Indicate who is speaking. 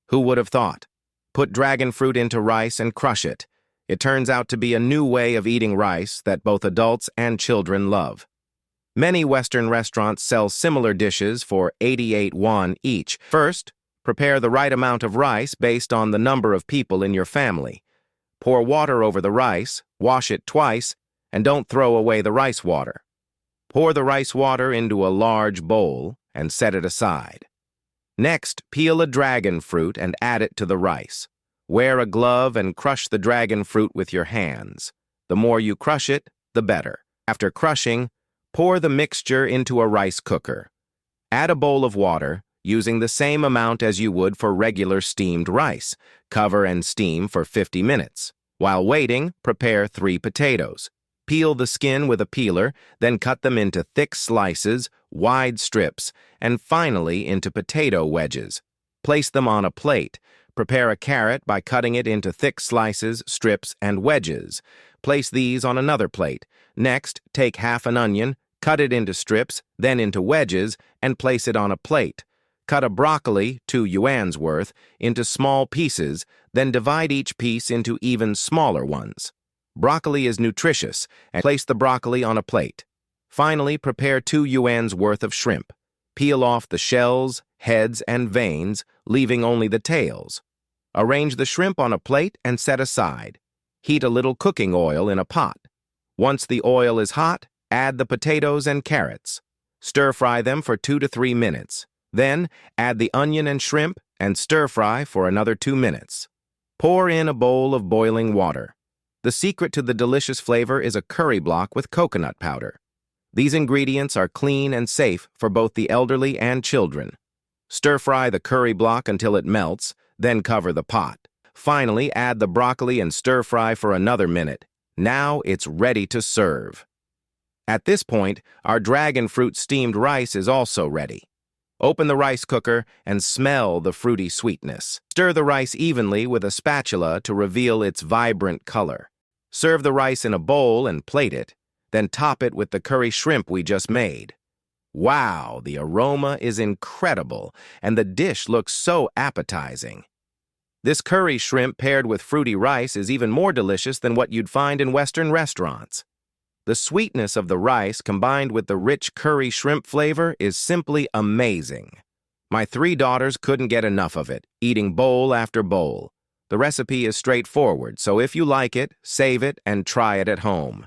Speaker 1: Who would have thought? Put dragon fruit into rice and crush it. It turns out to be a new way of eating rice that both adults and children love. Many Western restaurants sell similar dishes for 88 won each. First, prepare the right amount of rice based on the number of people in your family. Pour water over the rice, wash it twice, and don't throw away the rice water. Pour the rice water into a large bowl and set it aside. Next, peel a dragon fruit and add it to the rice. Wear a glove and crush the dragon fruit with your hands. The more you crush it, the better. After crushing, pour the mixture into a rice cooker. Add a bowl of water, using the same amount as you would for regular steamed rice. Cover and steam for 50 minutes. While waiting, prepare 3 potatoes. Peel the skin with a peeler, then cut them into thick slices, wide strips, and finally into potato wedges. Place them on a plate. Prepare a carrot by cutting it into thick slices, strips, and wedges. Place these on another plate. Next, take half an onion, cut it into strips, then into wedges, and place it on a plate. Cut a broccoli, 2 yuan's worth, into small pieces, then divide each piece into even smaller ones. Broccoli is nutritious, and place the broccoli on a plate. Finally, prepare 2 yuan's worth of shrimp. Peel off the shells, heads, and veins, leaving only the tails. Arrange the shrimp on a plate and set aside. Heat a little cooking oil in a pot. Once the oil is hot, add the potatoes and carrots. Stir-fry them for 2 to 3 minutes. Then, add the onion and shrimp and stir-fry for another 2 minutes. Pour in a bowl of boiling water. The secret to the delicious flavor is a curry block with coconut powder. These ingredients are clean and safe for both the elderly and children. Stir-fry the curry block until it melts, then cover the pot. Finally, add the broccoli and stir-fry for another minute. Now it's ready to serve. At this point, our dragon fruit steamed rice is also ready. Open the rice cooker and smell the fruity sweetness. Stir the rice evenly with a spatula to reveal its vibrant color. Serve the rice in a bowl and plate it, then top it with the curry shrimp we just made. Wow, the aroma is incredible, and the dish looks so appetizing. This curry shrimp paired with fruity rice is even more delicious than what you'd find in Western restaurants. The sweetness of the rice combined with the rich curry shrimp flavor is simply amazing. My 3 daughters couldn't get enough of it, eating bowl after bowl. The recipe is straightforward, so if you like it, save it and try it at home.